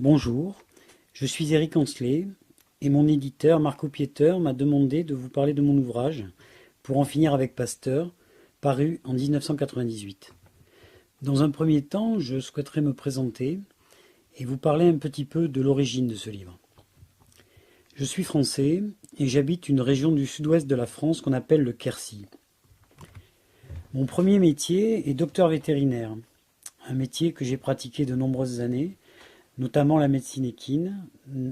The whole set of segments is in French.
Bonjour, je suis Eric Ancelet et mon éditeur Marco Pieter m'a demandé de vous parler de mon ouvrage Pour en finir avec Pasteur, paru en 1998. Dans un premier temps, je souhaiterais me présenter et vous parler un petit peu de l'origine de ce livre. Je suis français et j'habite une région du sud-ouest de la France qu'on appelle le Quercy. Mon premier métier est docteur vétérinaire, un métier que j'ai pratiqué de nombreuses années, notamment la médecine équine,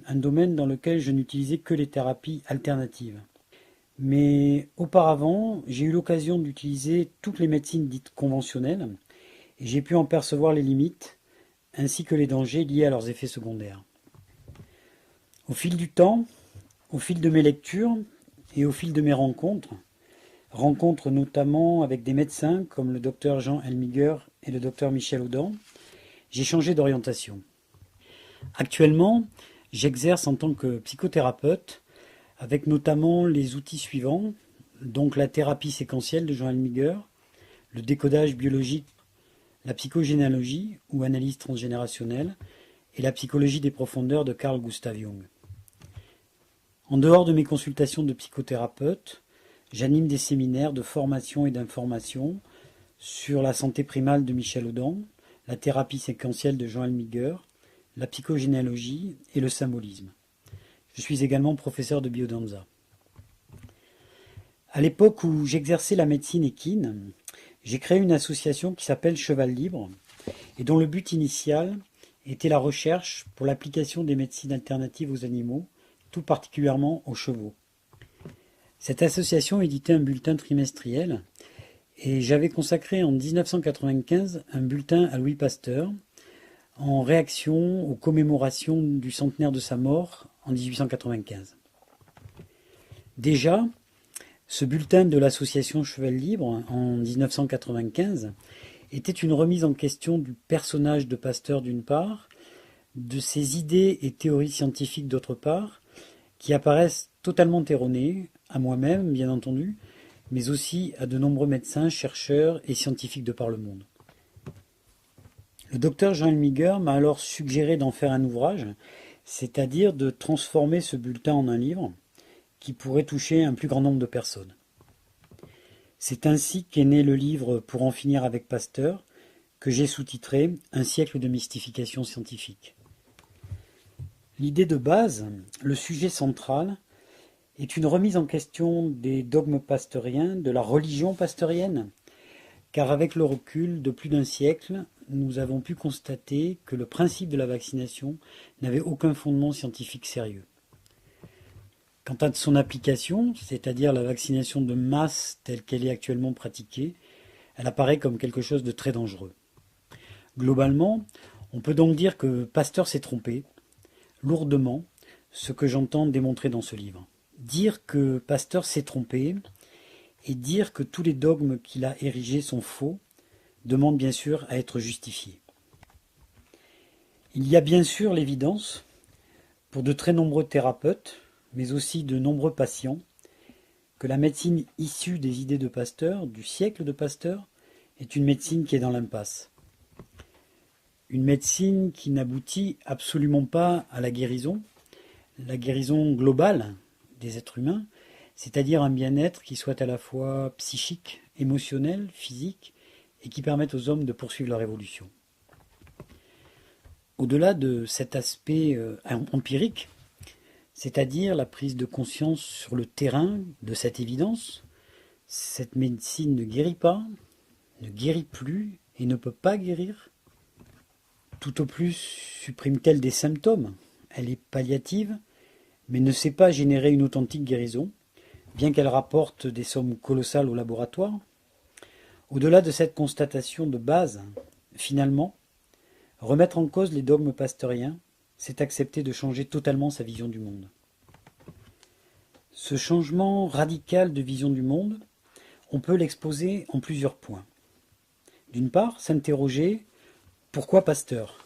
un domaine dans lequel je n'utilisais que les thérapies alternatives. Mais auparavant, j'ai eu l'occasion d'utiliser toutes les médecines dites conventionnelles et j'ai pu en percevoir les limites ainsi que les dangers liés à leurs effets secondaires. Au fil du temps, au fil de mes lectures et au fil de mes rencontres notamment avec des médecins comme le docteur Jean Helmiger et le docteur Michel Audin, j'ai changé d'orientation. Actuellement, j'exerce en tant que psychothérapeute avec notamment les outils suivants, donc la thérapie séquentielle de Jean Helmiger, le décodage biologique, la psychogénéalogie ou analyse transgénérationnelle et la psychologie des profondeurs de Carl Gustav Jung. En dehors de mes consultations de psychothérapeute, j'anime des séminaires de formation et d'information sur la santé primale de Michel Audin, la thérapie séquentielle de Jean Helmiger, la psychogénéalogie et le symbolisme. Je suis également professeur de biodanza. À l'époque où j'exerçais la médecine équine, j'ai créé une association qui s'appelle Cheval Libre et dont le but initial était la recherche pour l'application des médecines alternatives aux animaux, tout particulièrement aux chevaux. Cette association éditait un bulletin trimestriel et j'avais consacré en 1995 un bulletin à Louis Pasteur en réaction aux commémorations du centenaire de sa mort en 1895. Déjà, ce bulletin de l'association Cheval Libre en 1995 était une remise en question du personnage de Pasteur d'une part, de ses idées et théories scientifiques d'autre part, qui apparaissent totalement erronées, à moi-même bien entendu, mais aussi à de nombreux médecins, chercheurs et scientifiques de par le monde. Le docteur Jean Helmiger m'a alors suggéré d'en faire un ouvrage, c'est-à-dire de transformer ce bulletin en un livre qui pourrait toucher un plus grand nombre de personnes. C'est ainsi qu'est né le livre Pour en finir avec Pasteur, que j'ai sous-titré Un siècle de mystification scientifique. L'idée de base, le sujet central, est une remise en question des dogmes pasteuriens, de la religion pasteurienne, car avec le recul de plus d'un siècle, nous avons pu constater que le principe de la vaccination n'avait aucun fondement scientifique sérieux. Quant à son application, c'est-à-dire la vaccination de masse telle qu'elle est actuellement pratiquée, elle apparaît comme quelque chose de très dangereux. Globalement, on peut donc dire que Pasteur s'est trompé, lourdement, ce que j'entends démontrer dans ce livre. Dire que Pasteur s'est trompé et dire que tous les dogmes qu'il a érigés sont faux demande bien sûr à être justifié. Il y a bien sûr l'évidence, pour de très nombreux thérapeutes, mais aussi de nombreux patients, que la médecine issue des idées de Pasteur, du siècle de Pasteur, est une médecine qui est dans l'impasse. Une médecine qui n'aboutit absolument pas à la guérison globale des êtres humains, c'est-à-dire un bien-être qui soit à la fois psychique, émotionnel, physique, et qui permette aux hommes de poursuivre leur évolution. Au-delà de cet aspect empirique, c'est-à-dire la prise de conscience sur le terrain de cette évidence, cette médecine ne guérit pas, ne guérit plus et ne peut pas guérir. Tout au plus supprime-t-elle des symptômes. Elle est palliative, mais ne sait pas générer une authentique guérison, bien qu'elle rapporte des sommes colossales au laboratoire. Au-delà de cette constatation de base, finalement, remettre en cause les dogmes pasteuriens, c'est accepter de changer totalement sa vision du monde. Ce changement radical de vision du monde, on peut l'exposer en plusieurs points. D'une part, s'interroger pourquoi Pasteur ?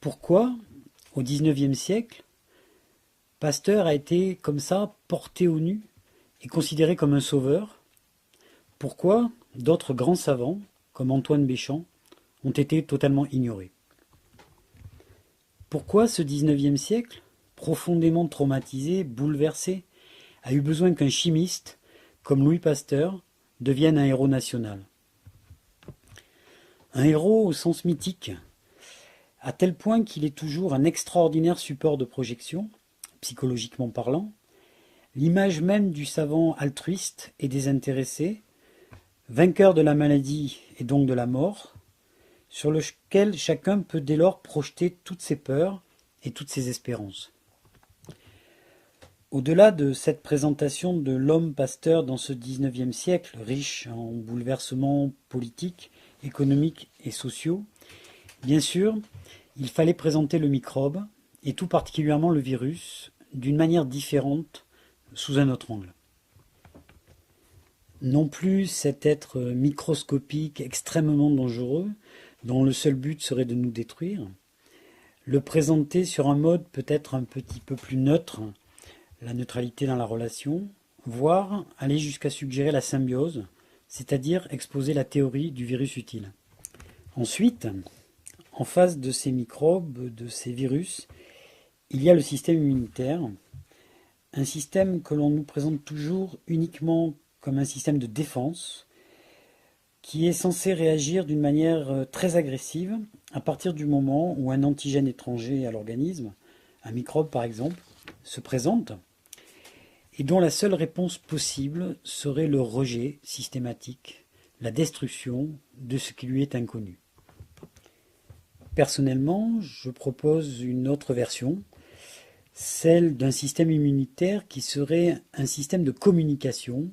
Pourquoi, au XIXe siècle, Pasteur a été comme ça porté au nu et considéré comme un sauveur ? Pourquoi d'autres grands savants, comme Antoine Béchamp, ont été totalement ignorés ? Pourquoi ce XIXe siècle, profondément traumatisé, bouleversé, a eu besoin qu'un chimiste, comme Louis Pasteur, devienne un héros national? Un héros au sens mythique, à tel point qu'il est toujours un extraordinaire support de projection, psychologiquement parlant, l'image même du savant altruiste et désintéressé, vainqueur de la maladie et donc de la mort, sur lequel chacun peut dès lors projeter toutes ses peurs et toutes ses espérances. Au-delà de cette présentation de l'homme Pasteur dans ce XIXe siècle, riche en bouleversements politiques, économiques et sociaux, bien sûr, il fallait présenter le microbe, et tout particulièrement le virus, d'une manière différente, sous un autre angle. Non plus cet être microscopique extrêmement dangereux, dont le seul but serait de nous détruire, le présenter sur un mode peut-être un petit peu plus neutre, la neutralité dans la relation, voire aller jusqu'à suggérer la symbiose, c'est-à-dire exposer la théorie du virus utile. Ensuite, en face de ces microbes, de ces virus, il y a le système immunitaire, un système que l'on nous présente toujours uniquement comme un système de défense, qui est censé réagir d'une manière très agressive à partir du moment où un antigène étranger à l'organisme, un microbe par exemple, se présente, et dont la seule réponse possible serait le rejet systématique, la destruction de ce qui lui est inconnu. Personnellement, je propose une autre version, celle d'un système immunitaire qui serait un système de communication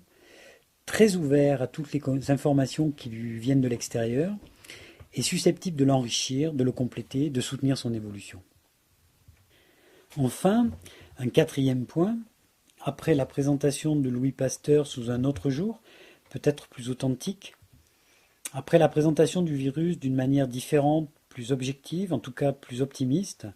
très ouvert à toutes les informations qui lui viennent de l'extérieur et susceptible de l'enrichir, de le compléter, de soutenir son évolution. Enfin, un quatrième point, après la présentation de Louis Pasteur sous un autre jour, peut-être plus authentique, après la présentation du virus d'une manière différente, plus objective, en tout cas plus optimiste,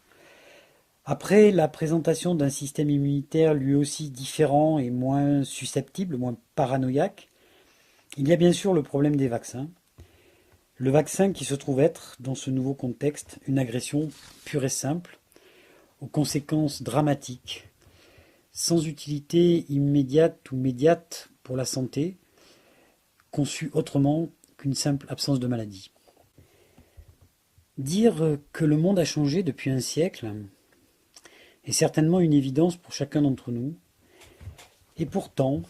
après la présentation d'un système immunitaire lui aussi différent et moins susceptible, moins paranoïaque, il y a bien sûr le problème des vaccins. Le vaccin qui se trouve être, dans ce nouveau contexte, une agression pure et simple, aux conséquences dramatiques, sans utilité immédiate ou médiate pour la santé, conçue autrement qu'une simple absence de maladie. Dire que le monde a changé depuis un siècle est certainement une évidence pour chacun d'entre nous, et pourtant,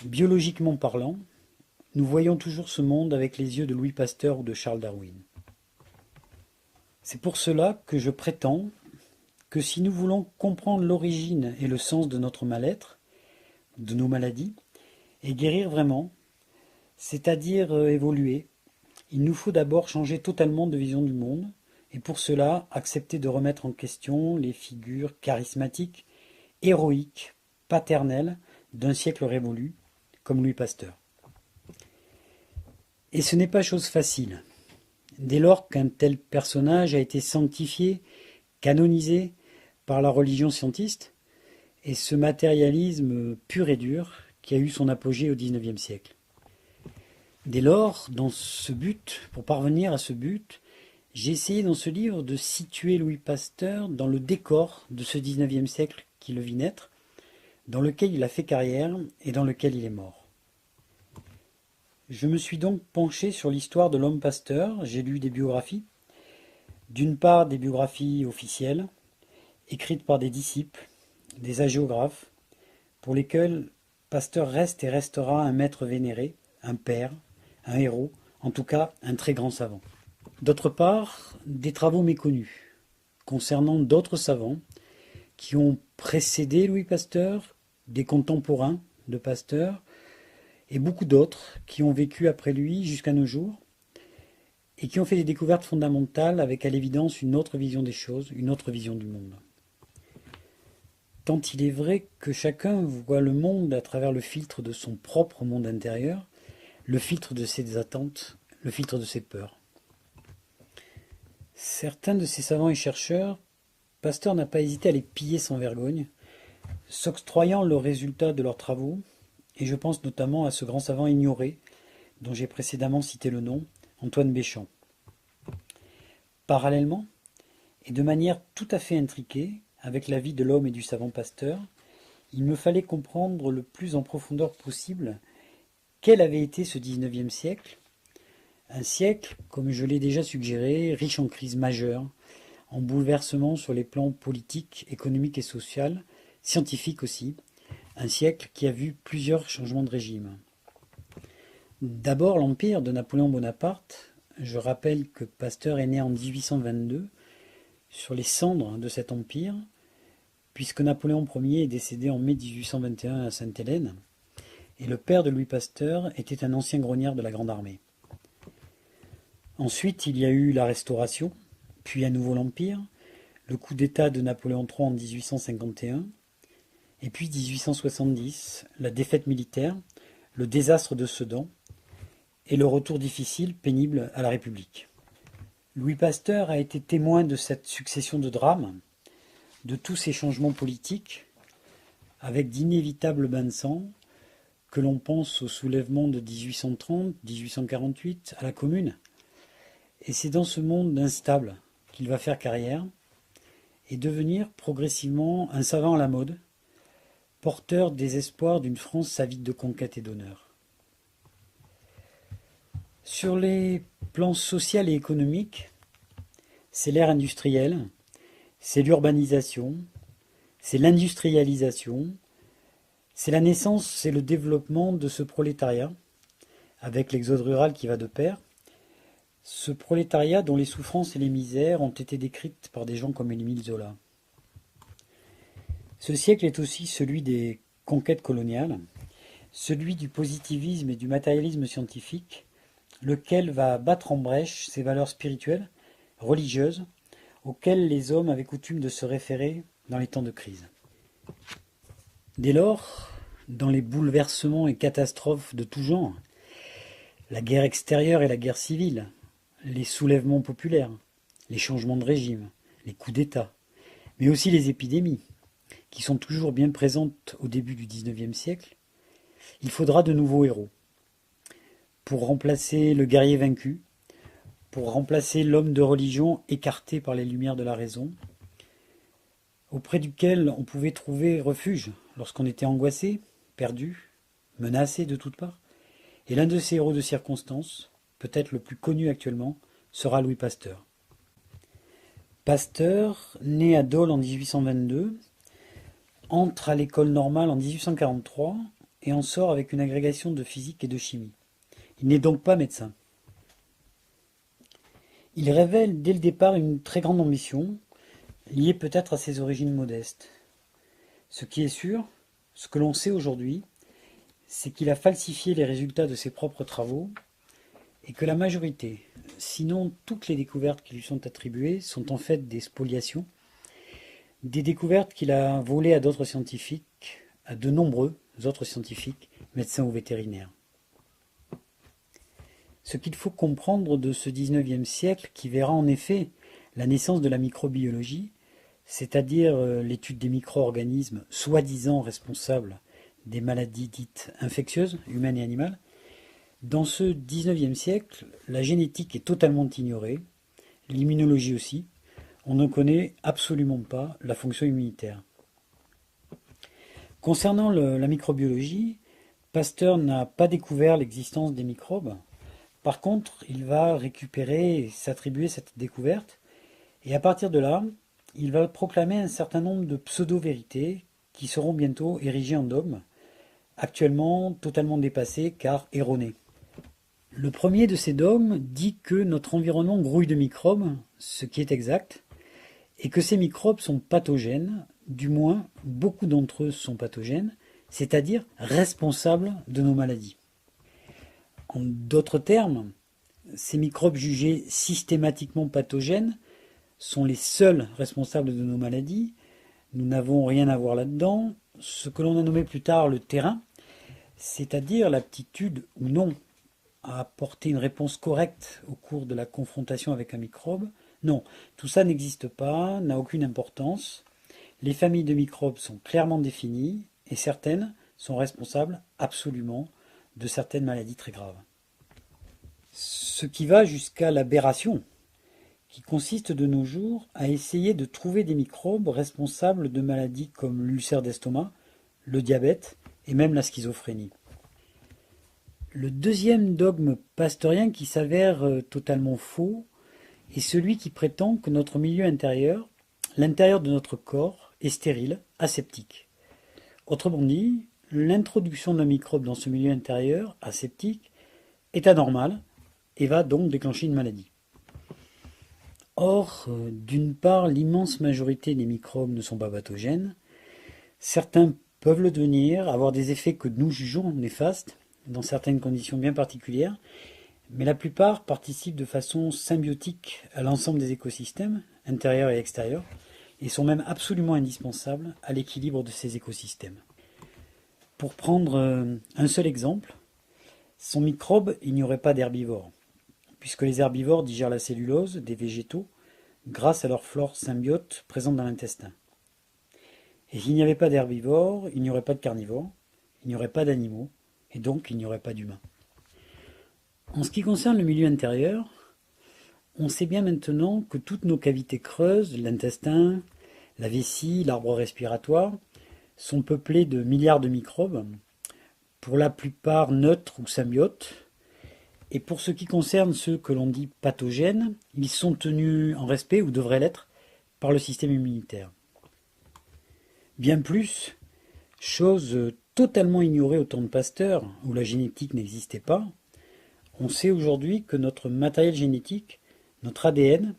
biologiquement parlant, nous voyons toujours ce monde avec les yeux de Louis Pasteur ou de Charles Darwin. C'est pour cela que je prétends que si nous voulons comprendre l'origine et le sens de notre mal-être, de nos maladies, et guérir vraiment, c'est-à-dire évoluer, il nous faut d'abord changer totalement de vision du monde, et pour cela accepter de remettre en question les figures charismatiques, héroïques, paternelles d'un siècle révolu, comme Louis Pasteur. Et ce n'est pas chose facile. Dès lors qu'un tel personnage a été sanctifié, canonisé par la religion scientiste, et ce matérialisme pur et dur qui a eu son apogée au XIXe siècle. Dès lors, dans ce but, pour parvenir à ce but, j'ai essayé dans ce livre de situer Louis Pasteur dans le décor de ce XIXe siècle qui le vit naître, dans lequel il a fait carrière et dans lequel il est mort. Je me suis donc penché sur l'histoire de l'homme Pasteur, j'ai lu des biographies, d'une part des biographies officielles, écrites par des disciples, des hagiographes, pour lesquels Pasteur reste et restera un maître vénéré, un père, un héros, en tout cas un très grand savant. D'autre part, des travaux méconnus, concernant d'autres savants qui ont précédé Louis Pasteur, des contemporains de Pasteur, et beaucoup d'autres qui ont vécu après lui jusqu'à nos jours, et qui ont fait des découvertes fondamentales avec à l'évidence une autre vision des choses, une autre vision du monde. Tant il est vrai que chacun voit le monde à travers le filtre de son propre monde intérieur, le filtre de ses attentes, le filtre de ses peurs. Certains de ces savants et chercheurs, Pasteur n'a pas hésité à les piller sans vergogne, s'octroyant le résultat de leurs travaux, et je pense notamment à ce grand savant ignoré, dont j'ai précédemment cité le nom, Antoine Béchamp. Parallèlement, et de manière tout à fait intriquée, avec la vie de l'homme et du savant Pasteur, il me fallait comprendre le plus en profondeur possible quel avait été ce XIXe siècle, un siècle, comme je l'ai déjà suggéré, riche en crises majeures, en bouleversements sur les plans politiques, économiques et social, scientifiques aussi, un siècle qui a vu plusieurs changements de régime. D'abord l'empire de Napoléon Bonaparte. Je rappelle que Pasteur est né en 1822 sur les cendres de cet empire, puisque Napoléon Ier est décédé en mai 1821 à Sainte-Hélène, et le père de Louis Pasteur était un ancien grognard de la Grande Armée. Ensuite, il y a eu la Restauration, puis à nouveau l'Empire, le coup d'État de Napoléon III en 1851, et puis 1870, la défaite militaire, le désastre de Sedan, et le retour difficile, pénible à la République. Louis Pasteur a été témoin de cette succession de drames, de tous ces changements politiques, avec d'inévitables bains de sang, que l'on pense au soulèvement de 1830, 1848, à la Commune. Et c'est dans ce monde instable qu'il va faire carrière et devenir progressivement un savant à la mode, porteur des espoirs d'une France avide de conquêtes et d'honneur. Sur les plans social et économique, c'est l'ère industrielle, c'est l'urbanisation, c'est l'industrialisation, c'est la naissance, c'est le développement de ce prolétariat, avec l'exode rural qui va de pair, ce prolétariat dont les souffrances et les misères ont été décrites par des gens comme Émile Zola. Ce siècle est aussi celui des conquêtes coloniales, celui du positivisme et du matérialisme scientifique, lequel va battre en brèche ces valeurs spirituelles, religieuses, auxquelles les hommes avaient coutume de se référer dans les temps de crise. Dès lors, dans les bouleversements et catastrophes de tout genre, la guerre extérieure et la guerre civile, les soulèvements populaires, les changements de régime, les coups d'État, mais aussi les épidémies, qui sont toujours bien présentes au début du XIXe siècle, il faudra de nouveaux héros. Pour remplacer le guerrier vaincu, pour remplacer l'homme de religion écarté par les lumières de la raison, auprès duquel on pouvait trouver refuge lorsqu'on était angoissé, perdu, menacé de toutes parts. Et l'un de ces héros de circonstance, peut-être le plus connu actuellement, sera Louis Pasteur. Pasteur, né à Dole en 1822, entre à l'école normale en 1843 et en sort avec une agrégation de physique et de chimie. Il n'est donc pas médecin. Il révèle dès le départ une très grande ambition, liée peut-être à ses origines modestes. Ce qui est sûr, ce que l'on sait aujourd'hui, c'est qu'il a falsifié les résultats de ses propres travaux et que la majorité, sinon toutes les découvertes qui lui sont attribuées, sont en fait des spoliations, des découvertes qu'il a volées à d'autres scientifiques, à de nombreux autres scientifiques, médecins ou vétérinaires. Ce qu'il faut comprendre de ce XIXe siècle qui verra en effet la naissance de la microbiologie, c'est-à-dire l'étude des micro-organismes soi-disant responsables des maladies dites infectieuses, humaines et animales. Dans ce XIXe siècle, la génétique est totalement ignorée, l'immunologie aussi. On ne connaît absolument pas la fonction immunitaire. Concernant la microbiologie, Pasteur n'a pas découvert l'existence des microbes. Par contre, il va récupérer et s'attribuer cette découverte. Et à partir de là, il va proclamer un certain nombre de pseudo-vérités qui seront bientôt érigées en dogmes, actuellement totalement dépassées car erronées. Le premier de ces dogmes dit que notre environnement grouille de microbes, ce qui est exact, et que ces microbes sont pathogènes, du moins beaucoup d'entre eux sont pathogènes, c'est-à-dire responsables de nos maladies. En d'autres termes, ces microbes jugés systématiquement pathogènes sont les seuls responsables de nos maladies. Nous n'avons rien à voir là-dedans. Ce que l'on a nommé plus tard le terrain, c'est-à-dire l'aptitude ou non à apporter une réponse correcte au cours de la confrontation avec un microbe. Non, tout ça n'existe pas, n'a aucune importance. Les familles de microbes sont clairement définies et certaines sont responsables absolument de certaines maladies très graves. Ce qui va jusqu'à l'aberration, qui consiste de nos jours à essayer de trouver des microbes responsables de maladies comme l'ulcère d'estomac, le diabète et même la schizophrénie. Le deuxième dogme pasteurien qui s'avère totalement faux est celui qui prétend que notre milieu intérieur, l'intérieur de notre corps, est stérile, aseptique. Autrement dit, l'introduction d'un microbe dans ce milieu intérieur, aseptique, est anormale et va donc déclencher une maladie. Or, d'une part, l'immense majorité des microbes ne sont pas pathogènes. Certains peuvent le devenir, avoir des effets que nous jugeons néfastes, dans certaines conditions bien particulières, mais la plupart participent de façon symbiotique à l'ensemble des écosystèmes, intérieurs et extérieurs, et sont même absolument indispensables à l'équilibre de ces écosystèmes. Pour prendre un seul exemple, sans microbes, il n'y aurait pas d'herbivores, puisque les herbivores digèrent la cellulose des végétaux grâce à leur flore symbiote présente dans l'intestin. Et s'il n'y avait pas d'herbivores, il n'y aurait pas de carnivores, il n'y aurait pas d'animaux, et donc il n'y aurait pas d'humains. En ce qui concerne le milieu intérieur, on sait bien maintenant que toutes nos cavités creuses, l'intestin, la vessie, l'arbre respiratoire, sont peuplées de milliards de microbes, pour la plupart neutres ou symbiotes, et pour ce qui concerne ceux que l'on dit pathogènes, ils sont tenus en respect, ou devraient l'être, par le système immunitaire. Bien plus, chose totalement ignorée au temps de Pasteur, où la génétique n'existait pas, on sait aujourd'hui que notre matériel génétique, notre ADN,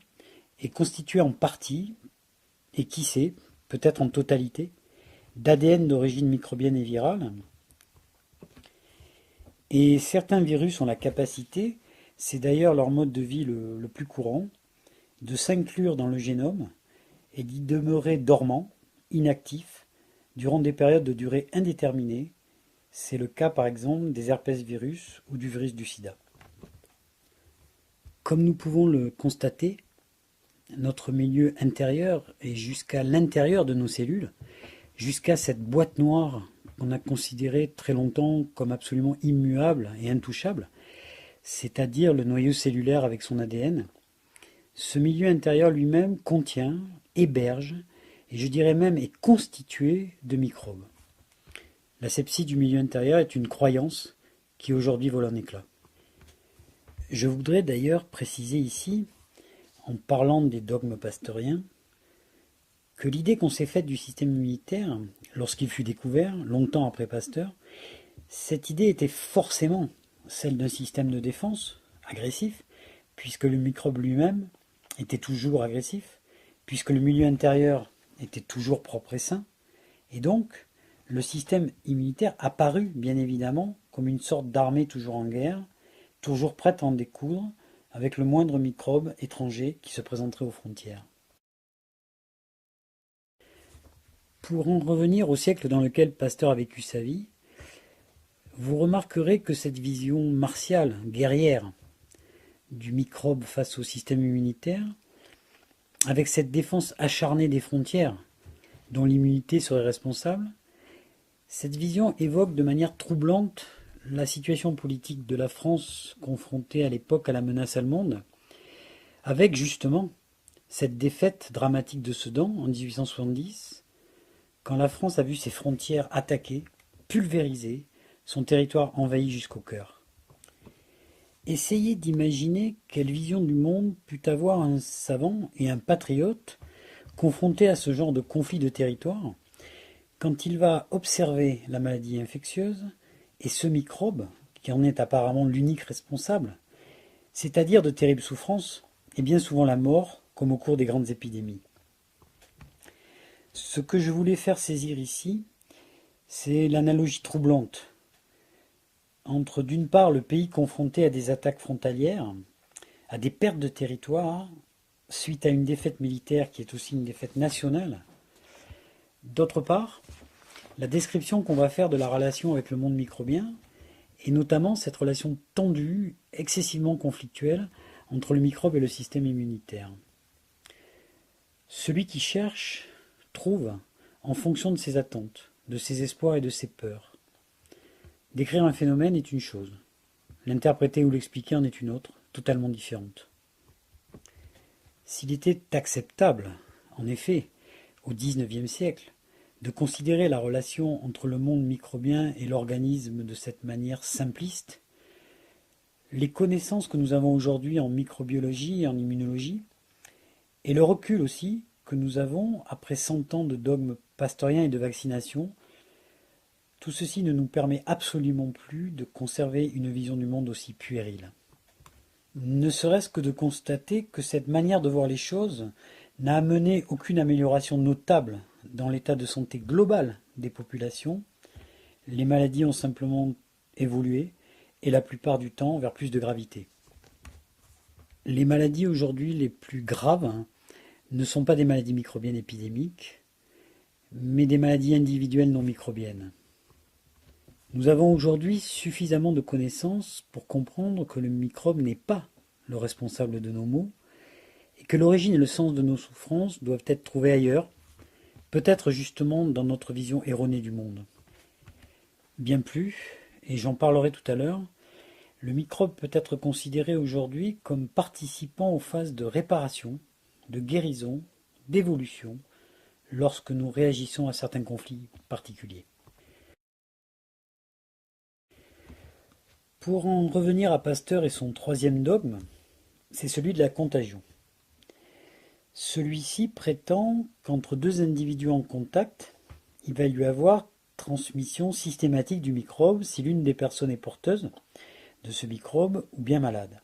est constitué en partie, et qui sait, peut-être en totalité, d'ADN d'origine microbienne et virale. Et certains virus ont la capacité, c'est d'ailleurs leur mode de vie le plus courant, de s'inclure dans le génome et d'y demeurer dormant, inactif, durant des périodes de durée indéterminée. C'est le cas par exemple des herpès-virus ou du virus du sida. Comme nous pouvons le constater, notre milieu intérieur est jusqu'à l'intérieur de nos cellules, jusqu'à cette boîte noire qu'on a considérée très longtemps comme absolument immuable et intouchable, c'est-à-dire le noyau cellulaire avec son ADN. Ce milieu intérieur lui-même contient, héberge, et je dirais même est constitué de microbes. L'asepsie du milieu intérieur est une croyance qui aujourd'hui vole en éclats. Je voudrais d'ailleurs préciser ici, en parlant des dogmes pasteuriens, que l'idée qu'on s'est faite du système immunitaire, lorsqu'il fut découvert, longtemps après Pasteur, cette idée était forcément celle d'un système de défense agressif, puisque le microbe lui-même était toujours agressif, puisque le milieu intérieur était toujours propre et sain, et donc le système immunitaire apparut bien évidemment comme une sorte d'armée toujours en guerre, toujours prête à en découdre avec le moindre microbe étranger qui se présenterait aux frontières. Pour en revenir au siècle dans lequel Pasteur a vécu sa vie, vous remarquerez que cette vision martiale, guerrière, du microbe face au système immunitaire, avec cette défense acharnée des frontières dont l'immunité serait responsable, cette vision évoque de manière troublante la situation politique de la France confrontée à l'époque à la menace allemande, avec justement cette défaite dramatique de Sedan en 1870, quand la France a vu ses frontières attaquées, pulvérisées, son territoire envahi jusqu'au cœur. Essayez d'imaginer quelle vision du monde put avoir un savant et un patriote confronté à ce genre de conflit de territoire, quand il va observer la maladie infectieuse et ce microbe, qui en est apparemment l'unique responsable, c'est-à-dire de terribles souffrances et bien souvent la mort, comme au cours des grandes épidémies. Ce que je voulais faire saisir ici, c'est l'analogie troublante entre d'une part le pays confronté à des attaques frontalières, à des pertes de territoire, suite à une défaite militaire qui est aussi une défaite nationale, d'autre part la description qu'on va faire de la relation avec le monde microbien, et notamment cette relation tendue, excessivement conflictuelle, entre le microbe et le système immunitaire. Celui qui cherche trouve en fonction de ses attentes, de ses espoirs et de ses peurs. Décrire un phénomène est une chose, l'interpréter ou l'expliquer en est une autre, totalement différente. S'il était acceptable, en effet, au XIXe siècle, de considérer la relation entre le monde microbien et l'organisme de cette manière simpliste, les connaissances que nous avons aujourd'hui en microbiologie et en immunologie, et le recul aussi que nous avons après 100 ans de dogmes pasteuriens et de vaccination, tout ceci ne nous permet absolument plus de conserver une vision du monde aussi puérile. Ne serait-ce que de constater que cette manière de voir les choses n'a amené aucune amélioration notable dans l'état de santé global des populations. Les maladies ont simplement évolué, et la plupart du temps vers plus de gravité. Les maladies aujourd'hui les plus graves ne sont pas des maladies microbiennes épidémiques, mais des maladies individuelles non microbiennes. Nous avons aujourd'hui suffisamment de connaissances pour comprendre que le microbe n'est pas le responsable de nos maux et que l'origine et le sens de nos souffrances doivent être trouvés ailleurs, peut-être justement dans notre vision erronée du monde. Bien plus, et j'en parlerai tout à l'heure, le microbe peut être considéré aujourd'hui comme participant aux phases de réparation, de guérison, d'évolution, lorsque nous réagissons à certains conflits particuliers. Pour en revenir à Pasteur et son troisième dogme, c'est celui de la contagion. Celui-ci prétend qu'entre deux individus en contact, il va lui avoir transmission systématique du microbe si l'une des personnes est porteuse de ce microbe ou bien malade.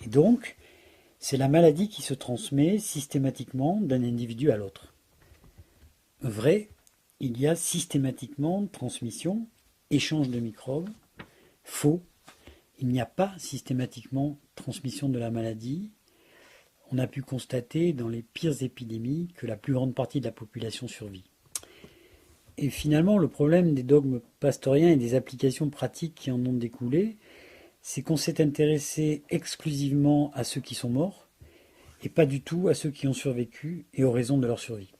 Et donc, c'est la maladie qui se transmet systématiquement d'un individu à l'autre. Vrai, il y a systématiquement transmission, échange de microbes. Faux, il n'y a pas systématiquement transmission de la maladie. On a pu constater dans les pires épidémies que la plus grande partie de la population survit. Et finalement, le problème des dogmes pasteuriens et des applications pratiques qui en ont découlé, c'est qu'on s'est intéressé exclusivement à ceux qui sont morts et pas du tout à ceux qui ont survécu et aux raisons de leur survie.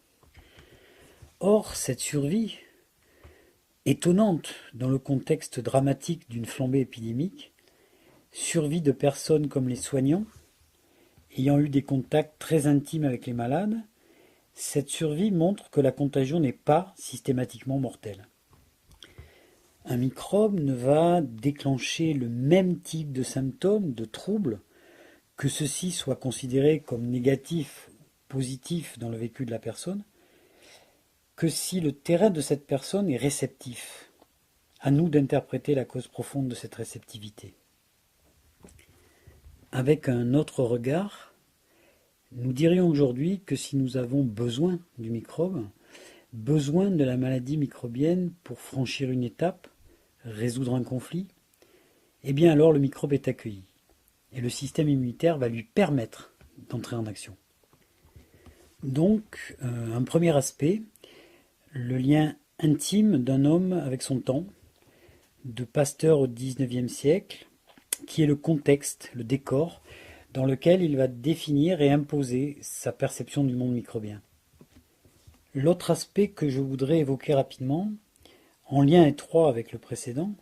Or, cette survie, étonnante dans le contexte dramatique d'une flambée épidémique, survie de personnes comme les soignants, ayant eu des contacts très intimes avec les malades, cette survie montre que la contagion n'est pas systématiquement mortelle. Un microbe ne va déclencher le même type de symptômes, de troubles, que ceux-ci soient considérés comme négatifs ou positifs dans le vécu de la personne, que si le terrain de cette personne est réceptif. À nous d'interpréter la cause profonde de cette réceptivité. Avec un autre regard, nous dirions aujourd'hui que si nous avons besoin du microbe, besoin de la maladie microbienne pour franchir une étape, résoudre un conflit, eh bien alors le microbe est accueilli et le système immunitaire va lui permettre d'entrer en action. Donc, un premier aspect, le lien intime d'un homme avec son temps, de Pasteur au XIXe siècle, qui est le contexte, le décor, dans lequel il va définir et imposer sa perception du monde microbien. L'autre aspect que je voudrais évoquer rapidement, en lien étroit avec le précédent,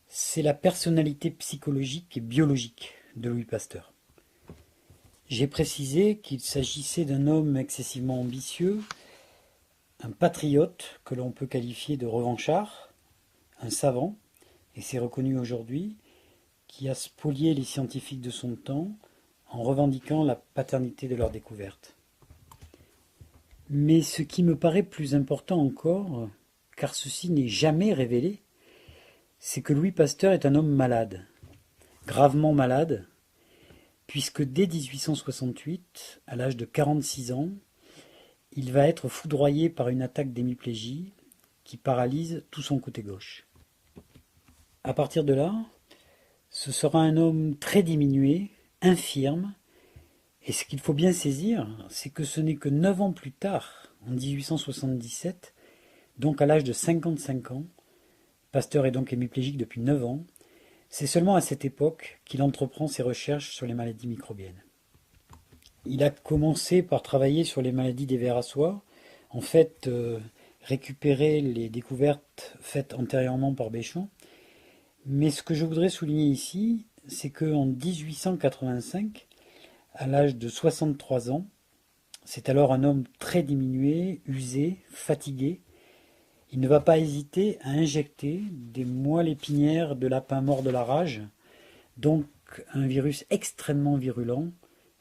c'est la personnalité psychologique et biologique de Louis Pasteur. J'ai précisé qu'il s'agissait d'un homme excessivement ambitieux, un patriote que l'on peut qualifier de revanchard, un savant, et c'est reconnu aujourd'hui, qui a spolié les scientifiques de son temps en revendiquant la paternité de leurs découvertes. Mais ce qui me paraît plus important encore, car ceci n'est jamais révélé, c'est que Louis Pasteur est un homme malade, gravement malade, puisque dès 1868, à l'âge de 46 ans, il va être foudroyé par une attaque d'hémiplégie qui paralyse tout son côté gauche. À partir de là, ce sera un homme très diminué, infirme, et ce qu'il faut bien saisir, c'est que ce n'est que 9 ans plus tard, en 1877, donc à l'âge de 55 ans, Pasteur est donc hémiplégique depuis 9 ans, c'est seulement à cette époque qu'il entreprend ses recherches sur les maladies microbiennes. Il a commencé par travailler sur les maladies des vers à soie, en fait récupérer les découvertes faites antérieurement par Béchamp, mais ce que je voudrais souligner ici, c'est qu'en 1885, à l'âge de 63 ans. C'est alors un homme très diminué, usé, fatigué. Il ne va pas hésiter à injecter des moelles épinières de lapin mort de la rage, donc un virus extrêmement virulent,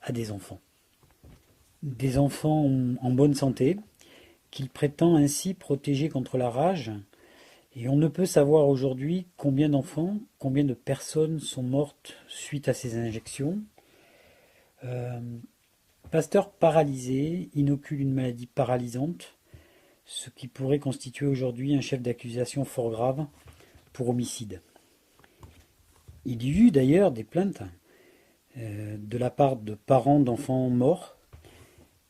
à des enfants. Des enfants en bonne santé, qu'il prétend ainsi protéger contre la rage. Et on ne peut savoir aujourd'hui combien d'enfants, combien de personnes sont mortes suite à ces injections. Euh, Pasteur paralysé inocule une maladie paralysante, ce qui pourrait constituer aujourd'hui un chef d'accusation fort grave pour homicide. Il y eut d'ailleurs des plaintes de la part de parents d'enfants morts,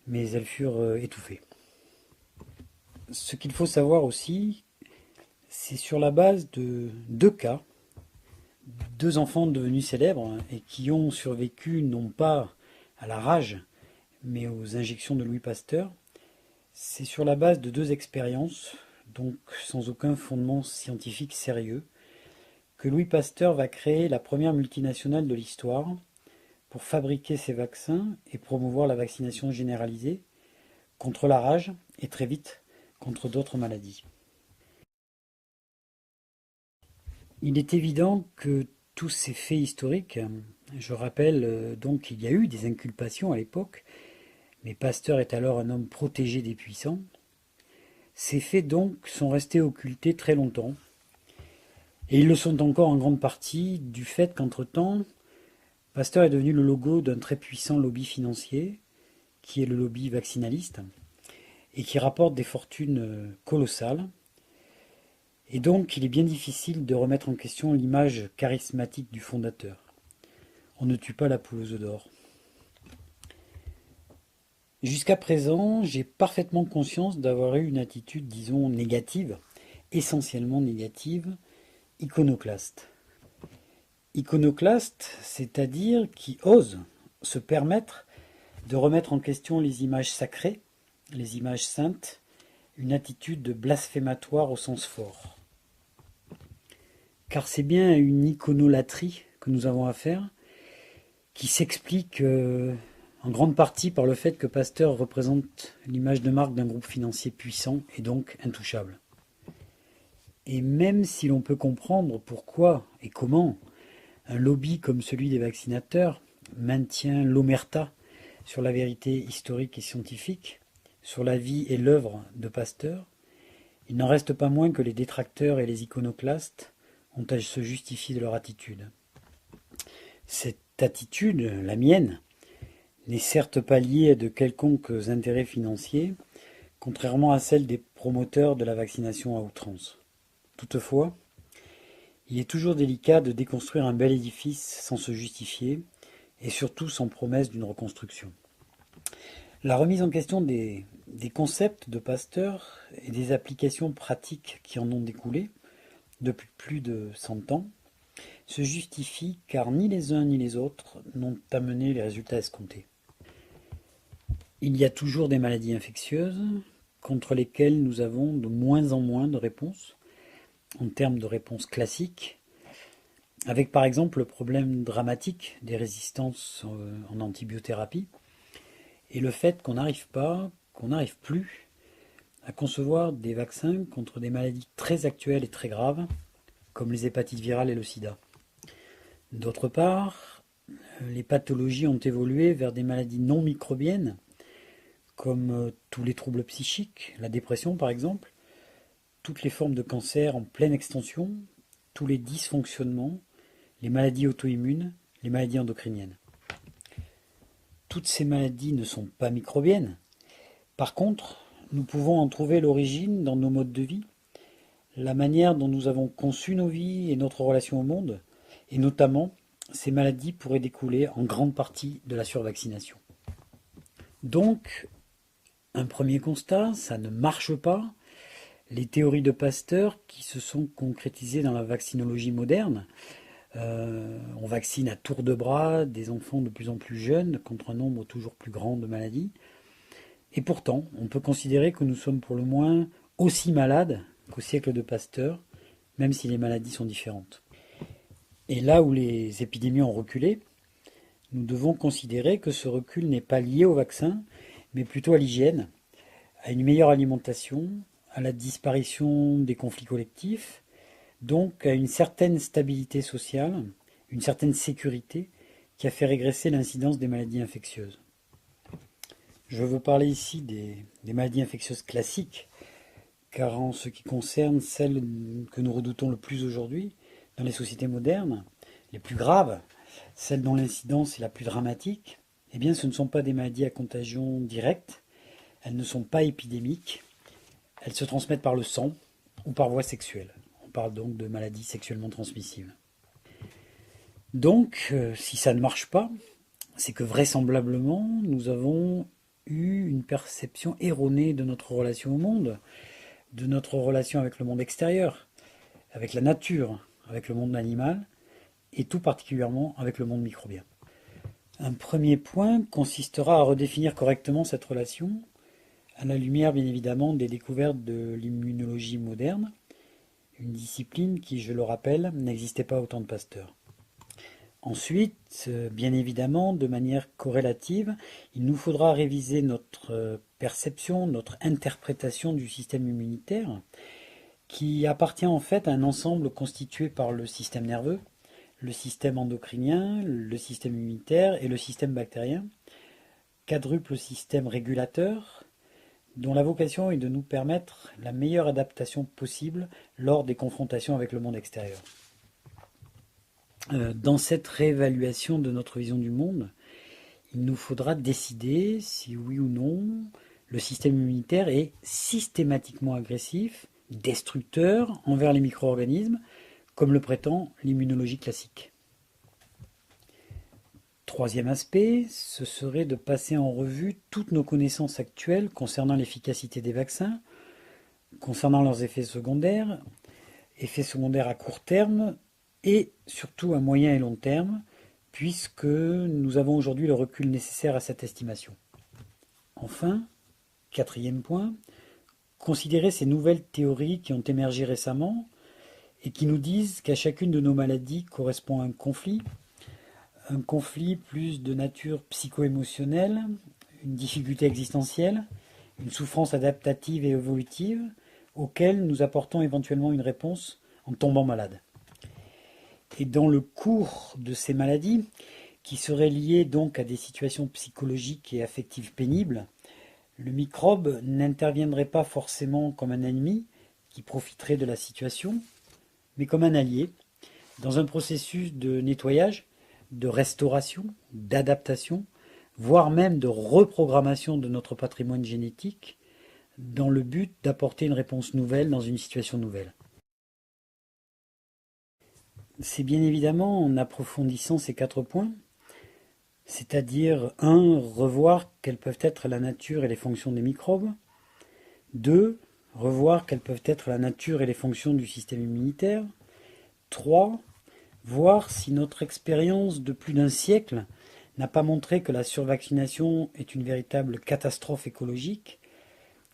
mais elles furent étouffées. Ce qu'il faut savoir aussi, c'est sur la base de deux cas, deux enfants devenus célèbres et qui ont survécu non pas à la rage, mais aux injections de Louis Pasteur. C'est sur la base de deux expériences, donc sans aucun fondement scientifique sérieux, que Louis Pasteur va créer la première multinationale de l'histoire pour fabriquer ses vaccins et promouvoir la vaccination généralisée contre la rage et très vite contre d'autres maladies. Il est évident que tous ces faits historiques, je rappelle donc qu'il y a eu des inculpations à l'époque, mais Pasteur est alors un homme protégé des puissants. Ces faits donc sont restés occultés très longtemps, et ils le sont encore en grande partie du fait qu'entre-temps, Pasteur est devenu le logo d'un très puissant lobby financier, qui est le lobby vaccinaliste, et qui rapporte des fortunes colossales. Et donc il est bien difficile de remettre en question l'image charismatique du fondateur. On ne tue pas la poule aux œufs d'or. Jusqu'à présent, j'ai parfaitement conscience d'avoir eu une attitude, disons, négative, essentiellement négative, iconoclaste. Iconoclaste, c'est-à-dire qui ose se permettre de remettre en question les images sacrées, les images saintes, une attitude de blasphématoire au sens fort. Car c'est bien à une iconolatrie que nous avons affaire, qui s'explique en grande partie par le fait que Pasteur représente l'image de marque d'un groupe financier puissant et donc intouchable. Et même si l'on peut comprendre pourquoi et comment un lobby comme celui des vaccinateurs maintient l'omerta sur la vérité historique et scientifique, sur la vie et l'œuvre de Pasteur, il n'en reste pas moins que les détracteurs et les iconoclastes ont à se justifier de leur attitude. Cette attitude, la mienne, n'est certes pas liée à de quelconques intérêts financiers, contrairement à celle des promoteurs de la vaccination à outrance. Toutefois, il est toujours délicat de déconstruire un bel édifice sans se justifier, et surtout sans promesse d'une reconstruction. La remise en question des concepts de Pasteur et des applications pratiques qui en ont découlé, depuis plus de 100 ans, se justifie car ni les uns ni les autres n'ont amené les résultats escomptés. Il y a toujours des maladies infectieuses contre lesquelles nous avons de moins en moins de réponses, en termes de réponses classiques, avec par exemple le problème dramatique des résistances en antibiothérapie, et le fait qu'on n'arrive plus à concevoir des vaccins contre des maladies très actuelles et très graves, comme les hépatites virales et le sida. D'autre part, les pathologies ont évolué vers des maladies non microbiennes, comme tous les troubles psychiques, la dépression par exemple, toutes les formes de cancer en pleine extension, tous les dysfonctionnements, les maladies auto-immunes, les maladies endocriniennes. Toutes ces maladies ne sont pas microbiennes. Par contre, nous pouvons en trouver l'origine dans nos modes de vie, la manière dont nous avons conçu nos vies et notre relation au monde, et notamment, ces maladies pourraient découler en grande partie de la survaccination. Donc, un premier constat, ça ne marche pas. Les théories de Pasteur qui se sont concrétisées dans la vaccinologie moderne, on vaccine à tour de bras des enfants de plus en plus jeunes contre un nombre toujours plus grand de maladies. Et pourtant, on peut considérer que nous sommes pour le moins aussi malades qu'au siècle de Pasteur, même si les maladies sont différentes. Et là où les épidémies ont reculé, nous devons considérer que ce recul n'est pas lié au vaccin, mais plutôt à l'hygiène, à une meilleure alimentation, à la disparition des conflits collectifs, donc à une certaine stabilité sociale, une certaine sécurité qui a fait régresser l'incidence des maladies infectieuses. Je veux parler ici des maladies infectieuses classiques, car en ce qui concerne celles que nous redoutons le plus aujourd'hui dans les sociétés modernes, les plus graves, celles dont l'incidence est la plus dramatique, eh bien ce ne sont pas des maladies à contagion directe, elles ne sont pas épidémiques, elles se transmettent par le sang ou par voie sexuelle. On parle donc de maladies sexuellement transmissibles. Donc, si ça ne marche pas, c'est que vraisemblablement, nous avons eu une perception erronée de notre relation au monde, de notre relation avec le monde extérieur, avec la nature, avec le monde animal, et tout particulièrement avec le monde microbien. Un premier point consistera à redéfinir correctement cette relation, à la lumière bien évidemment des découvertes de l'immunologie moderne, une discipline qui, je le rappelle, n'existait pas au temps de Pasteur. Ensuite, bien évidemment, de manière corrélative, il nous faudra réviser notre perception, notre interprétation du système immunitaire, qui appartient en fait à un ensemble constitué par le système nerveux, le système endocrinien, le système immunitaire et le système bactérien, quadruple système régulateur, dont la vocation est de nous permettre la meilleure adaptation possible lors des confrontations avec le monde extérieur. Dans cette réévaluation de notre vision du monde, il nous faudra décider si oui ou non le système immunitaire est systématiquement agressif, destructeur envers les micro-organismes, comme le prétend l'immunologie classique. Troisième aspect, ce serait de passer en revue toutes nos connaissances actuelles concernant l'efficacité des vaccins, concernant leurs effets secondaires à court terme, et surtout à moyen et long terme, puisque nous avons aujourd'hui le recul nécessaire à cette estimation. Enfin, quatrième point, considérer ces nouvelles théories qui ont émergé récemment et qui nous disent qu'à chacune de nos maladies correspond un conflit plus de nature psycho-émotionnelle, une difficulté existentielle, une souffrance adaptative et évolutive, auxquelles nous apportons éventuellement une réponse en tombant malade. Et dans le cours de ces maladies, qui seraient liées donc à des situations psychologiques et affectives pénibles, le microbe n'interviendrait pas forcément comme un ennemi qui profiterait de la situation, mais comme un allié, dans un processus de nettoyage, de restauration, d'adaptation, voire même de reprogrammation de notre patrimoine génétique, dans le but d'apporter une réponse nouvelle dans une situation nouvelle. C'est bien évidemment en approfondissant ces 4 points, c'est-à-dire 1. Revoir quelles peuvent être la nature et les fonctions des microbes, 2. Revoir quelles peuvent être la nature et les fonctions du système immunitaire, 3. Voir si notre expérience de plus d'un siècle n'a pas montré que la survaccination est une véritable catastrophe écologique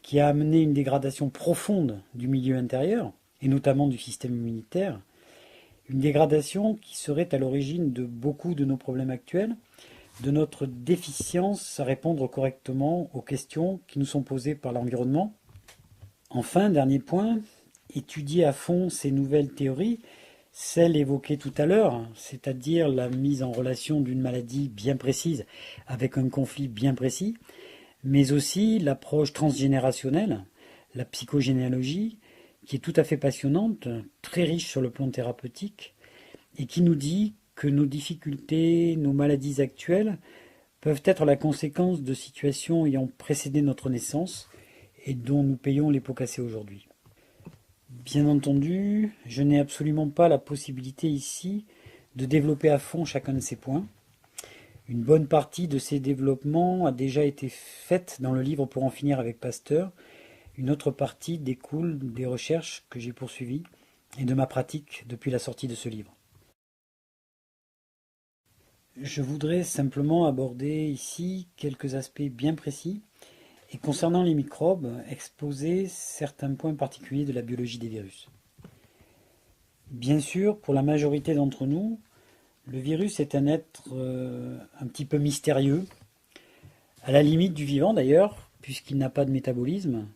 qui a amené une dégradation profonde du milieu intérieur, et notamment du système immunitaire, une dégradation qui serait à l'origine de beaucoup de nos problèmes actuels, de notre déficience à répondre correctement aux questions qui nous sont posées par l'environnement. Enfin, dernier point, étudier à fond ces nouvelles théories, celles évoquées tout à l'heure, c'est-à-dire la mise en relation d'une maladie bien précise avec un conflit bien précis, mais aussi l'approche transgénérationnelle, la psychogénéalogie, qui est tout à fait passionnante, très riche sur le plan thérapeutique, et qui nous dit que nos difficultés, nos maladies actuelles peuvent être la conséquence de situations ayant précédé notre naissance et dont nous payons les pots cassés aujourd'hui. Bien entendu, je n'ai absolument pas la possibilité ici de développer à fond chacun de ces points. Une bonne partie de ces développements a déjà été faite dans le livre Pour en finir avec Pasteur. Une autre partie découle des recherches que j'ai poursuivies et de ma pratique depuis la sortie de ce livre. Je voudrais simplement aborder ici quelques aspects bien précis et concernant les microbes, exposer certains points particuliers de la biologie des virus. Bien sûr, pour la majorité d'entre nous, Le virus est un être un petit peu mystérieux, à la limite du vivant d'ailleurs, puisqu'il n'a pas de métabolisme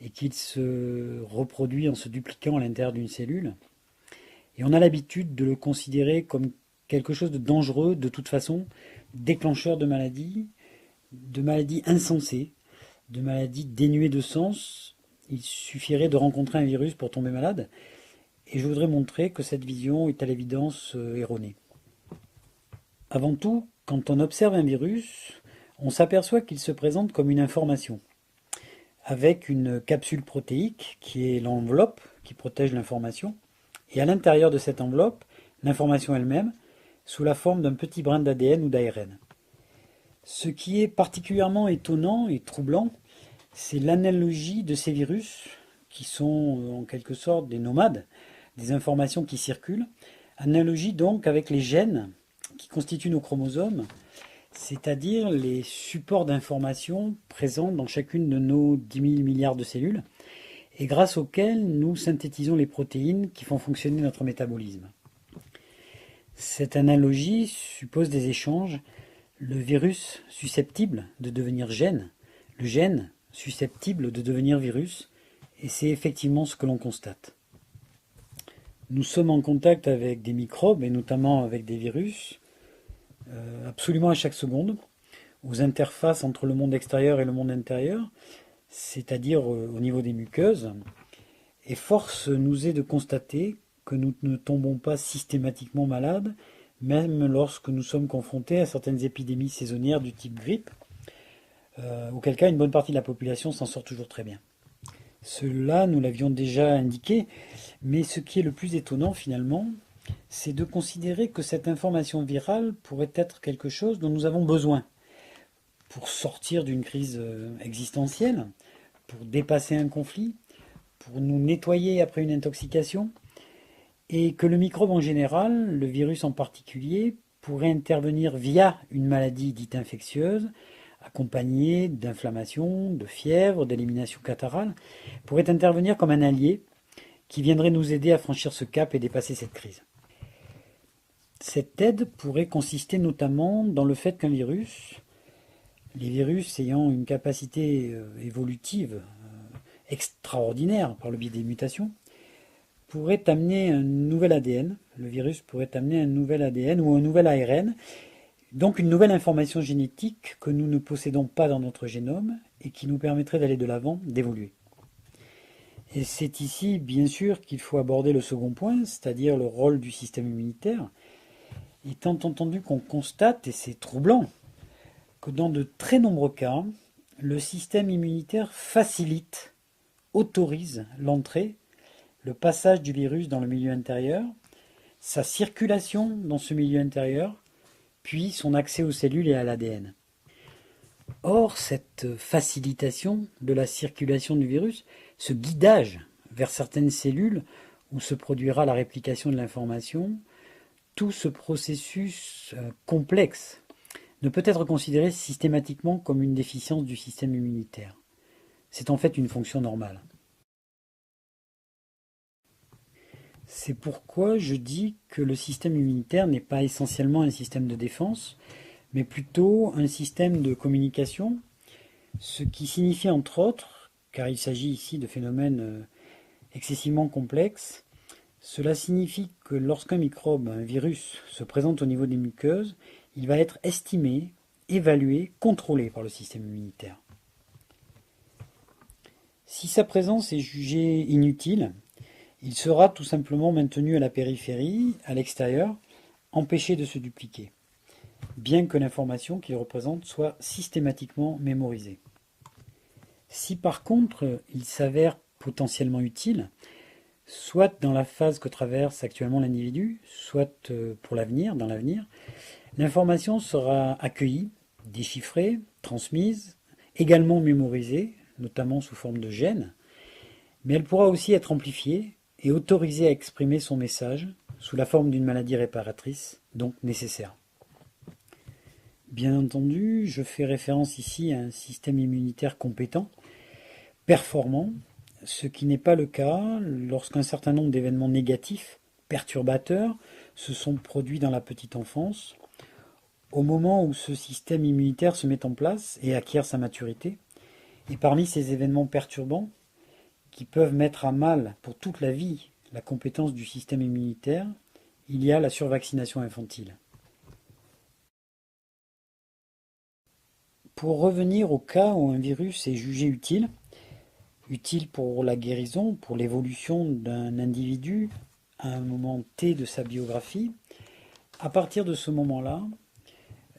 et qu'il se reproduit en se dupliquant à l'intérieur d'une cellule. Et on a l'habitude de le considérer comme quelque chose de dangereux de toute façon, déclencheur de maladies insensées, de maladies dénuées de sens. Il suffirait de rencontrer un virus pour tomber malade. Et je voudrais montrer que cette vision est à l'évidence erronée. Avant tout, quand on observe un virus, on s'aperçoit qu'il se présente comme une information, avec une capsule protéique qui est l'enveloppe qui protège l'information, et à l'intérieur de cette enveloppe, l'information elle-même, sous la forme d'un petit brin d'ADN ou d'ARN. Ce qui est particulièrement étonnant et troublant, c'est l'analogie de ces virus, qui sont en quelque sorte des nomades, des informations qui circulent, analogie donc avec les gènes qui constituent nos chromosomes, c'est-à-dire les supports d'informations présents dans chacune de nos 10 000 milliards de cellules, et grâce auxquels nous synthétisons les protéines qui font fonctionner notre métabolisme. Cette analogie suppose des échanges, le virus susceptible de devenir gène, le gène susceptible de devenir virus, et c'est effectivement ce que l'on constate. Nous sommes en contact avec des microbes, et notamment avec des virus, absolument à chaque seconde, aux interfaces entre le monde extérieur et le monde intérieur, c'est-à-dire au niveau des muqueuses, et force nous est de constater que nous ne tombons pas systématiquement malades, même lorsque nous sommes confrontés à certaines épidémies saisonnières du type grippe, auquel cas une bonne partie de la population s'en sort toujours très bien. Cela, nous l'avions déjà indiqué, mais ce qui est le plus étonnant finalement, c'est de considérer que cette information virale pourrait être quelque chose dont nous avons besoin pour sortir d'une crise existentielle, pour dépasser un conflit, pour nous nettoyer après une intoxication, et que le microbe en général, le virus en particulier, pourrait intervenir via une maladie dite infectieuse, accompagnée d'inflammation, de fièvre, d'élimination catarrhale, pourrait intervenir comme un allié qui viendrait nous aider à franchir ce cap et dépasser cette crise. Cette aide pourrait consister notamment dans le fait qu'un virus, les virus ayant une capacité évolutive extraordinaire par le biais des mutations, pourrait amener un nouvel ADN, le virus pourrait amener un nouvel ADN ou un nouvel ARN, donc une nouvelle information génétique que nous ne possédons pas dans notre génome et qui nous permettrait d'aller de l'avant, d'évoluer. Et c'est ici, bien sûr, qu'il faut aborder le second point, c'est-à-dire le rôle du système immunitaire, étant entendu qu'on constate, et c'est troublant, que dans de très nombreux cas, le système immunitaire facilite, autorise l'entrée, le passage du virus dans le milieu intérieur, sa circulation dans ce milieu intérieur, puis son accès aux cellules et à l'ADN. Or, cette facilitation de la circulation du virus, ce guidage vers certaines cellules où se produira la réplication de l'information, tout ce processus complexe ne peut être considéré systématiquement comme une déficience du système immunitaire. C'est en fait une fonction normale. C'est pourquoi je dis que le système immunitaire n'est pas essentiellement un système de défense, mais plutôt un système de communication, ce qui signifie entre autres, car il s'agit ici de phénomènes excessivement complexes, cela signifie que lorsqu'un microbe, un virus, se présente au niveau des muqueuses, il va être estimé, évalué, contrôlé par le système immunitaire. Si sa présence est jugée inutile, il sera tout simplement maintenu à la périphérie, à l'extérieur, empêché de se dupliquer, bien que l'information qu'il représente soit systématiquement mémorisée. Si par contre il s'avère potentiellement utile, soit dans la phase que traverse actuellement l'individu, soit pour l'avenir, dans l'avenir, l'information sera accueillie, déchiffrée, transmise, également mémorisée, notamment sous forme de gènes, mais elle pourra aussi être amplifiée et autorisée à exprimer son message sous la forme d'une maladie réparatrice, donc nécessaire. Bien entendu, je fais référence ici à un système immunitaire compétent, performant, ce qui n'est pas le cas lorsqu'un certain nombre d'événements négatifs, perturbateurs, se sont produits dans la petite enfance, au moment où ce système immunitaire se met en place et acquiert sa maturité. Et parmi ces événements perturbants, qui peuvent mettre à mal pour toute la vie la compétence du système immunitaire, il y a la survaccination infantile. Pour revenir au cas où un virus est jugé utile pour la guérison, pour l'évolution d'un individu à un moment T de sa biographie, à partir de ce moment-là,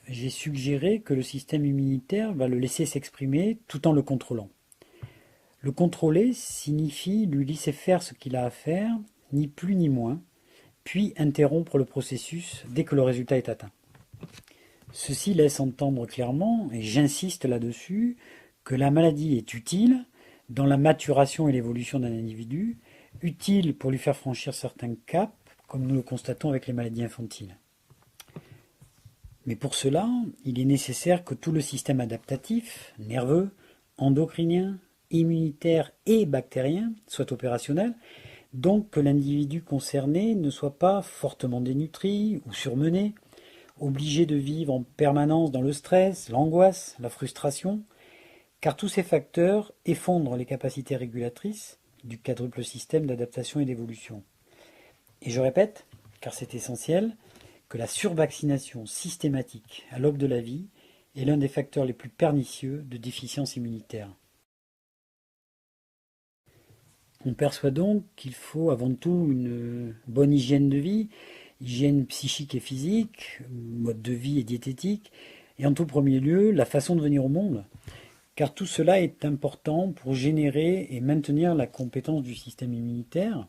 j'ai suggéré que le système immunitaire va le laisser s'exprimer tout en le contrôlant. Le contrôler signifie lui laisser faire ce qu'il a à faire, ni plus ni moins, puis interrompre le processus dès que le résultat est atteint. Ceci laisse entendre clairement, et j'insiste là-dessus, que la maladie est utile dans la maturation et l'évolution d'un individu, utile pour lui faire franchir certains caps, comme nous le constatons avec les maladies infantiles. Mais pour cela, il est nécessaire que tout le système adaptatif, nerveux, endocrinien, immunitaire et bactérien soit opérationnel, donc que l'individu concerné ne soit pas fortement dénutri ou surmené, obligé de vivre en permanence dans le stress, l'angoisse, la frustration, car tous ces facteurs effondrent les capacités régulatrices du quadruple système d'adaptation et d'évolution. Et je répète, car c'est essentiel, que la survaccination systématique à l'aube de la vie est l'un des facteurs les plus pernicieux de déficience immunitaire. On perçoit donc qu'il faut avant tout une bonne hygiène de vie, hygiène psychique et physique, mode de vie et diététique, et en tout premier lieu, la façon de venir au monde, car tout cela est important pour générer et maintenir la compétence du système immunitaire,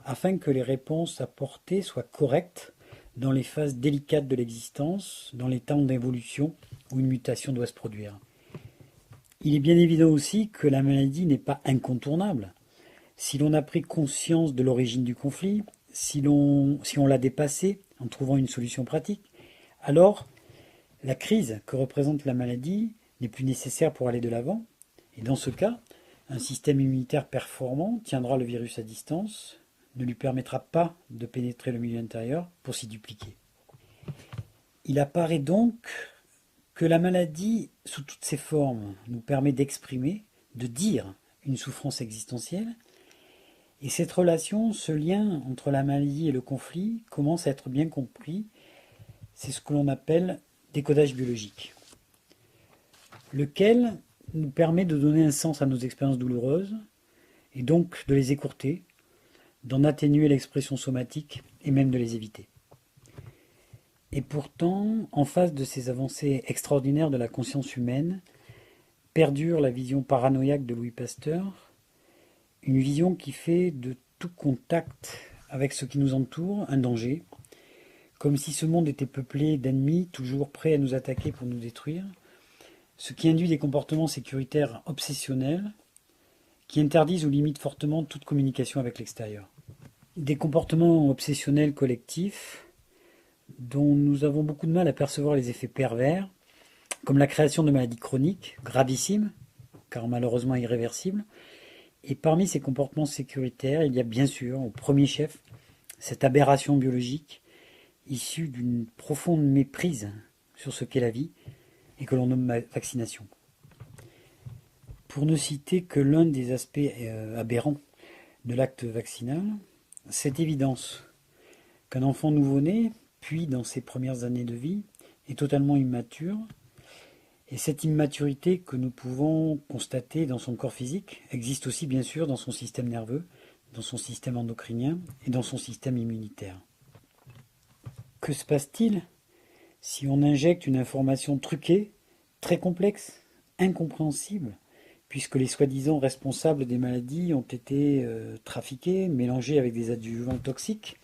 afin que les réponses apportées soient correctes dans les phases délicates de l'existence, dans les temps d'évolution où une mutation doit se produire. Il est bien évident aussi que la maladie n'est pas incontournable. Si l'on a pris conscience de l'origine du conflit, si on l'a dépassé en trouvant une solution pratique, alors la crise que représente la maladie n'est plus nécessaire pour aller de l'avant. Et dans ce cas, un système immunitaire performant tiendra le virus à distance, ne lui permettra pas de pénétrer le milieu intérieur pour s'y dupliquer. Il apparaît donc que la maladie, sous toutes ses formes, nous permet d'exprimer, de dire une souffrance existentielle. Et cette relation, ce lien entre la maladie et le conflit commence à être bien compris. C'est ce que l'on appelle décodage biologique, lequel nous permet de donner un sens à nos expériences douloureuses et donc de les écourter, d'en atténuer l'expression somatique et même de les éviter. Et pourtant, en face de ces avancées extraordinaires de la conscience humaine, perdure la vision paranoïaque de Louis Pasteur, une vision qui fait de tout contact avec ce qui nous entoure un danger, comme si ce monde était peuplé d'ennemis toujours prêts à nous attaquer pour nous détruire, ce qui induit des comportements sécuritaires obsessionnels qui interdisent ou limitent fortement toute communication avec l'extérieur. Des comportements obsessionnels collectifs dont nous avons beaucoup de mal à percevoir les effets pervers, comme la création de maladies chroniques, gravissimes, car malheureusement irréversibles. Et parmi ces comportements sécuritaires, il y a bien sûr, au premier chef, cette aberration biologique issue d'une profonde méprise sur ce qu'est la vie et que l'on nomme vaccination. Pour ne citer que l'un des aspects aberrants de l'acte vaccinal, cette évidence qu'un enfant nouveau-né, puis dans ses premières années de vie, est totalement immature, et cette immaturité que nous pouvons constater dans son corps physique existe aussi bien sûr dans son système nerveux, dans son système endocrinien et dans son système immunitaire. Que se passe-t-il si on injecte une information truquée, très complexe, incompréhensible, puisque les soi-disant responsables des maladies ont été trafiqués, mélangés avec des adjuvants toxiques,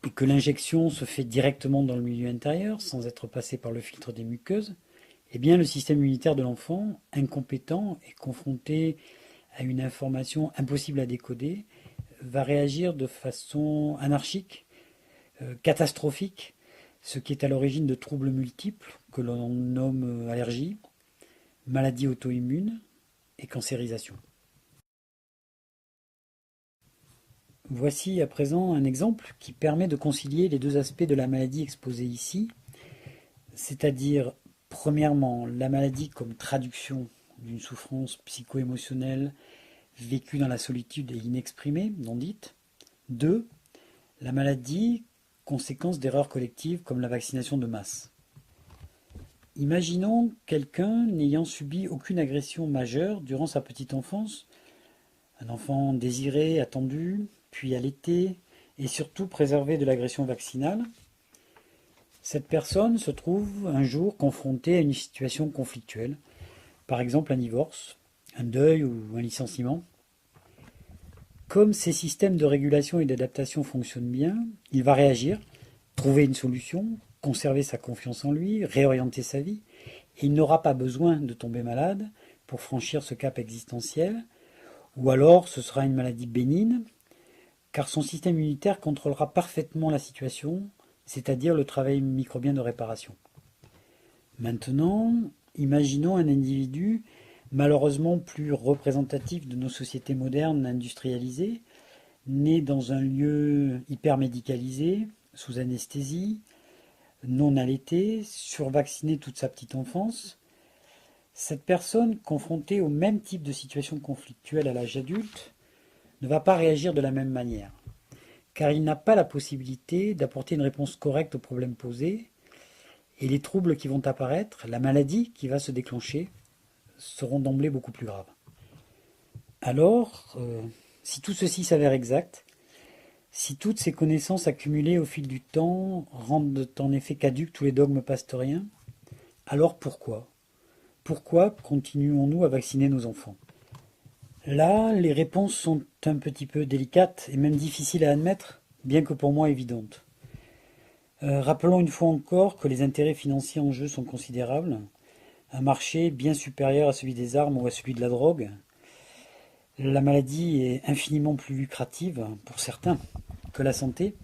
et que l'injection se fait directement dans le milieu intérieur, sans être passée par le filtre des muqueuses, eh bien le système immunitaire de l'enfant, incompétent et confronté à une information impossible à décoder, va réagir de façon anarchique, catastrophique, ce qui est à l'origine de troubles multiples que l'on nomme allergie, maladie auto-immune et cancérisation. Voici à présent un exemple qui permet de concilier les deux aspects de la maladie exposés ici, c'est-à-dire, premièrement, la maladie comme traduction d'une souffrance psycho-émotionnelle vécue dans la solitude et inexprimée, non dite. Deux, la maladie, conséquence d'erreurs collectives comme la vaccination de masse. Imaginons quelqu'un n'ayant subi aucune agression majeure durant sa petite enfance, un enfant désiré, attendu, puis allaité, et surtout préservé de l'agression vaccinale. Cette personne se trouve un jour confrontée à une situation conflictuelle, par exemple un divorce, un deuil ou un licenciement. Comme ces systèmes de régulation et d'adaptation fonctionnent bien, il va réagir, trouver une solution, conserver sa confiance en lui, réorienter sa vie, et il n'aura pas besoin de tomber malade pour franchir ce cap existentiel, ou alors ce sera une maladie bénigne, car son système immunitaire contrôlera parfaitement la situation, c'est-à-dire le travail microbien de réparation. Maintenant, imaginons un individu malheureusement plus représentatif de nos sociétés modernes industrialisées, né dans un lieu hyper médicalisé, sous anesthésie, non allaité, survacciné toute sa petite enfance. Cette personne, confrontée au même type de situation conflictuelle à l'âge adulte, ne va pas réagir de la même manière, car il n'a pas la possibilité d'apporter une réponse correcte aux problèmes posés, et les troubles qui vont apparaître, la maladie qui va se déclencher, seront d'emblée beaucoup plus graves. Alors, si tout ceci s'avère exact, si toutes ces connaissances accumulées au fil du temps rendent en effet caducs tous les dogmes pastoriens, alors pourquoi? Pourquoi continuons-nous à vacciner nos enfants? Là, les réponses sont un petit peu délicates et même difficiles à admettre, bien que pour moi évidentes. Rappelons une fois encore que les intérêts financiers en jeu sont considérables, un marché bien supérieur à celui des armes ou à celui de la drogue. La maladie est infiniment plus lucrative, pour certains, que la santé.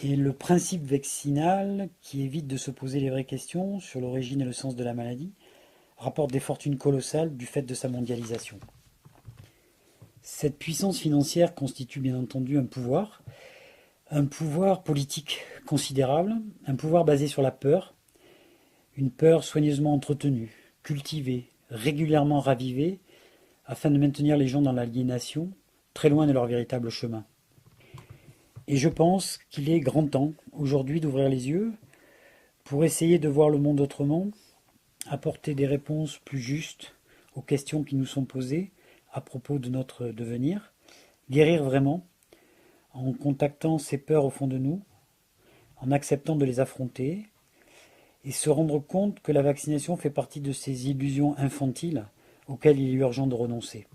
Et le principe vaccinal, qui évite de se poser les vraies questions sur l'origine et le sens de la maladie, rapporte des fortunes colossales du fait de sa mondialisation. Cette puissance financière constitue bien entendu un pouvoir politique considérable, un pouvoir basé sur la peur, une peur soigneusement entretenue, cultivée, régulièrement ravivée, afin de maintenir les gens dans l'aliénation, très loin de leur véritable chemin. Et je pense qu'il est grand temps, aujourd'hui, d'ouvrir les yeux, pour essayer de voir le monde autrement, apporter des réponses plus justes aux questions qui nous sont posées à propos de notre devenir, guérir vraiment, en contactant ces peurs au fond de nous, en acceptant de les affronter, et se rendre compte que la vaccination fait partie de ces illusions infantiles auxquelles il est urgent de renoncer.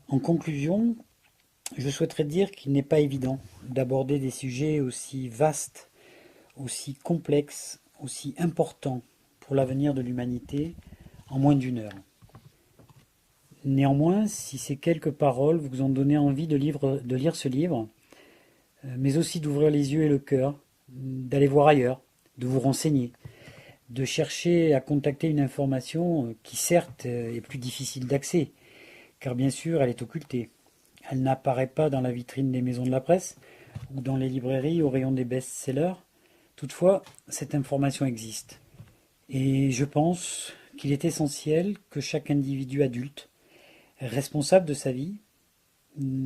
En conclusion, je souhaiterais dire qu'il n'est pas évident d'aborder des sujets aussi vastes, aussi complexes, aussi importants pour l'avenir de l'humanité en moins d'une heure. Néanmoins, si ces quelques paroles vous ont donné envie de lire ce livre, mais aussi d'ouvrir les yeux et le cœur, d'aller voir ailleurs, de vous renseigner, de chercher à contacter une information qui certes est plus difficile d'accès, car bien sûr elle est occultée. Elle n'apparaît pas dans la vitrine des maisons de la presse ou dans les librairies au rayon des best-sellers. Toutefois, cette information existe. Et je pense qu'il est essentiel que chaque individu adulte, responsable de sa vie,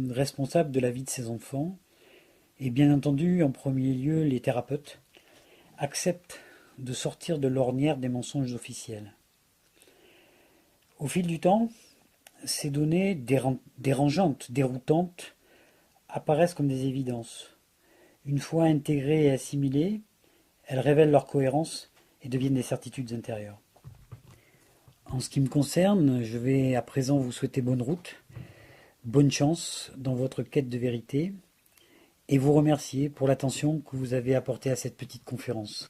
responsable de la vie de ses enfants, et bien entendu en premier lieu les thérapeutes, acceptent de sortir de l'ornière des mensonges officiels. Au fil du temps, ces données dérangeantes, déroutantes, apparaissent comme des évidences. Une fois intégrées et assimilées, elles révèlent leur cohérence et deviennent des certitudes intérieures. En ce qui me concerne, je vais à présent vous souhaiter bonne route, bonne chance dans votre quête de vérité, et vous remercier pour l'attention que vous avez apportée à cette petite conférence.